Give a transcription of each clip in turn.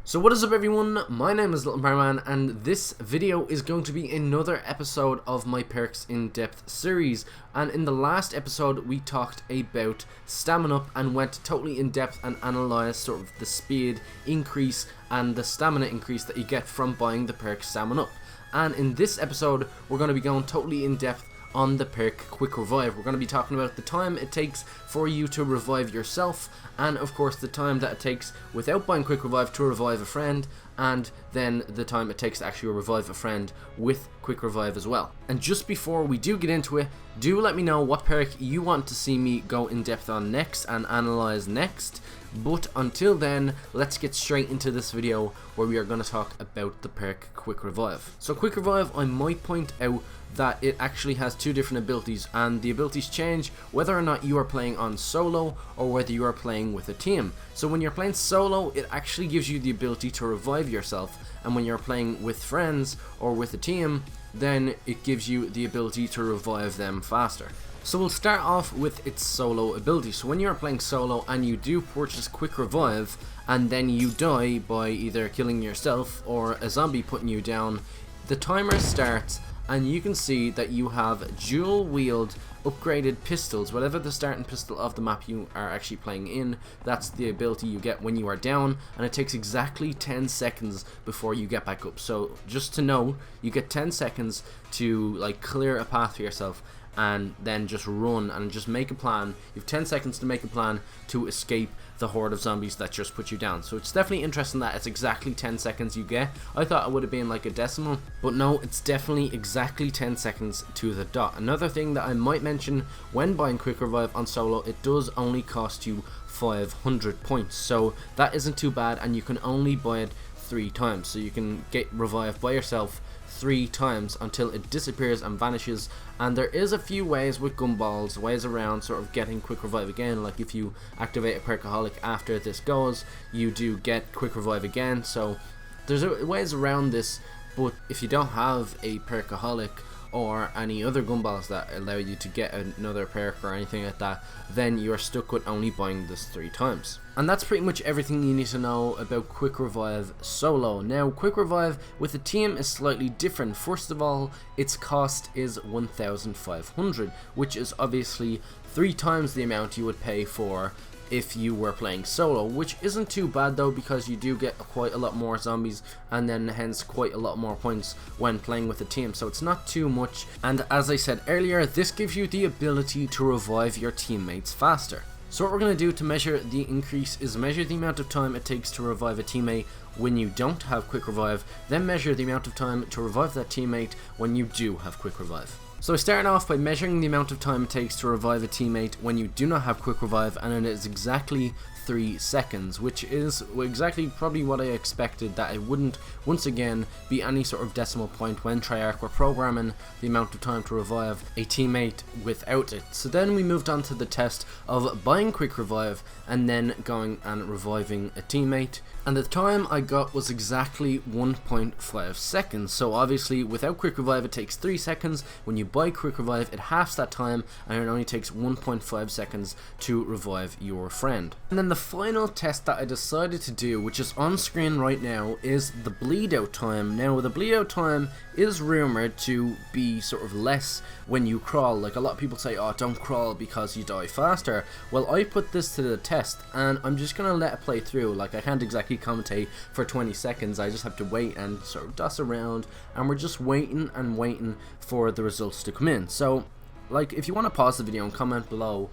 So what is up everyone, my name is LittleMarMan and this video is going to be another episode of my Perks in Depth series. And in the last episode we talked about stamina up and went totally in depth and analysed sort of the speed increase and the stamina increase that you get from buying the perk stamina up. And in this episode we're going to be going totally in depth on the perk Quick Revive. We're going to be talking about the time it takes for you to revive yourself, and of course the time that it takes without buying Quick Revive to revive a friend, and then the time it takes to actually revive a friend with Quick Revive as well. And just before we do get into it, do let me know what perk you want to see me go in depth on next and analyze next. But until then, let's get straight into this video where we are going to talk about the perk Quick Revive. So Quick Revive, I might point out that it actually has two different abilities, and the abilities change whether or not you are playing on solo or whether you are playing with a team. So when you're playing solo, it actually gives you the ability to revive yourself, and when you're playing with friends or with a team, then it gives you the ability to revive them faster. So we'll start off with its solo ability. So when you're playing solo and you do purchase Quick Revive and then you die by either killing yourself or a zombie putting you down, the timer starts and you can see that you have dual wield upgraded pistols. Whatever the starting pistol of the map you are actually playing in, that's the ability you get when you are down, and it takes exactly 10 seconds before you get back up. So just to know, you get 10 seconds to like clear a path for yourself and then just run and just make a plan. You have 10 seconds to make a plan to escape the horde of zombies that just put you down. So it's definitely interesting that it's exactly 10 seconds you get. I thought it would have been like a decimal, but no, it's definitely exactly 10 seconds to the dot. Another thing that I might mention, when buying Quick Revive on solo, it does only cost you 500 points, so that isn't too bad, and you can only buy it 3 times. So you can get revived by yourself 3 times until it disappears and vanishes. And there is a few ways with gumballs, ways around sort of getting Quick Revive again. Like if you activate a perk-a-cola after this goes, you do get Quick Revive again. So there's ways around this, but if you don't have a perk-a-cola or any other gumballs that allow you to get another perk or anything like that, then you are stuck with only buying this 3 times. And that's pretty much everything you need to know about Quick Revive solo. Now, Quick Revive with a team is slightly different. First of all, its cost is 1,500, which is obviously 3 times the amount you would pay for if you were playing solo, which isn't too bad though, because you do get quite a lot more zombies and then hence quite a lot more points when playing with a team, so it's not too much. And as I said earlier, this gives you the ability to revive your teammates faster. So what we're going to do to measure the increase is measure the amount of time it takes to revive a teammate when you don't have Quick Revive, then measure the amount of time to revive that teammate when you do have Quick Revive. So I started off by measuring the amount of time it takes to revive a teammate when you do not have Quick Revive, and it is exactly 3 seconds, which is exactly probably what I expected, that it wouldn't once again be any sort of decimal point when Treyarch were programming the amount of time to revive a teammate without it. So then we moved on to the test of buying Quick Revive and then going and reviving a teammate, and the time I got was exactly 1.5 seconds. So obviously without Quick Revive it takes 3 seconds. When you buy Quick Revive it halves that time and it only takes 1.5 seconds to revive your friend. And then the final test that I decided to do, which is on screen right now, is the bleedout time. Now the bleedout time is rumored to be sort of less when you crawl. Like a lot of people say, oh, don't crawl because you die faster. Well, I put this to the test and I'm just gonna let it play through. Like I can't exactly commentate for 20 seconds, I just have to wait and sort of dust around, and we're just waiting and waiting for the results to come in. So like if you want to pause the video and comment below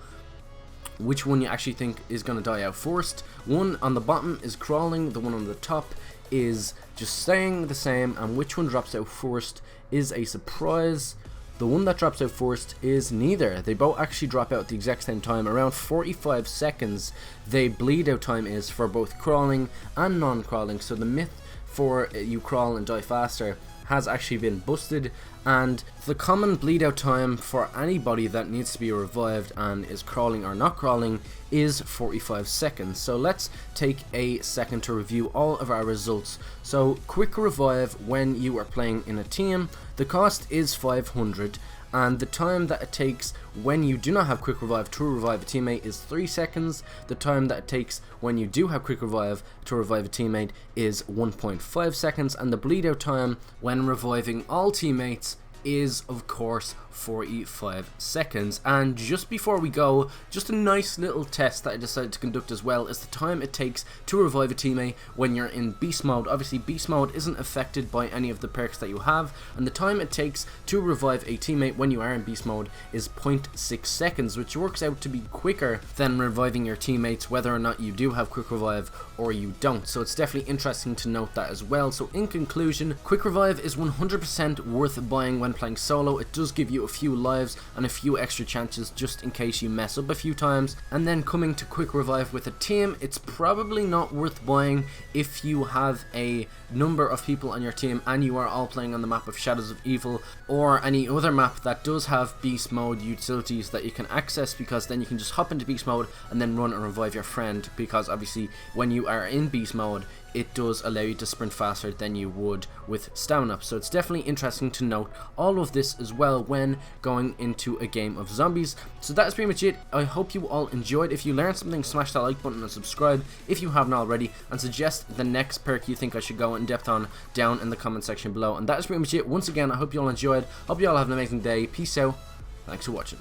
which one you actually think is going to die out first. One on the bottom is crawling, the one on the top is just staying the same, and which one drops out first is a surprise. The one that drops out first is neither. They both actually drop out at the exact same time. Around 45 seconds the bleed out time is for both crawling and non-crawling. So the myth for you crawl and die faster has actually been busted, and the common bleed out time for anybody that needs to be revived and is crawling or not crawling is 45 seconds. So let's take a second to review all of our results. So Quick Revive when you are playing in a team, the cost is 500, and the time that it takes when you do not have quick revive to revive a teammate is 3 seconds. The time that it takes when you do have quick revive to revive a teammate is 1.5 seconds, and the bleed out time when reviving all teammates is of course 45 seconds. And just before we go, just a nice little test that I decided to conduct as well is the time it takes to revive a teammate when you're in beast mode. Obviously beast mode isn't affected by any of the perks that you have, and the time it takes to revive a teammate when you are in beast mode is 0.6 seconds, which works out to be quicker than reviving your teammates whether or not you do have quick revive or you don't. So it's definitely interesting to note that as well. So in conclusion, quick revive is 100% worth buying when playing solo. It does give you a few lives and a few extra chances just in case you mess up a few times. And then coming to quick revive with a team, it's probably not worth buying if you have a number of people on your team and you are all playing on the map of Shadows of Evil or any other map that does have beast mode utilities that you can access, because then you can just hop into beast mode and then run and revive your friend, because obviously when you are in beast mode it does allow you to sprint faster than you would with stamina. So it's definitely interesting to note all of this as well when going into a game of zombies. So that is pretty much it. I hope you all enjoyed. If you learned something, smash that like button and subscribe if you haven't already, and suggest the next perk you think I should go in depth on down in the comment section below. And that is pretty much it. Once again, I hope you all enjoyed. Hope you all have an amazing day. Peace out. Thanks for watching.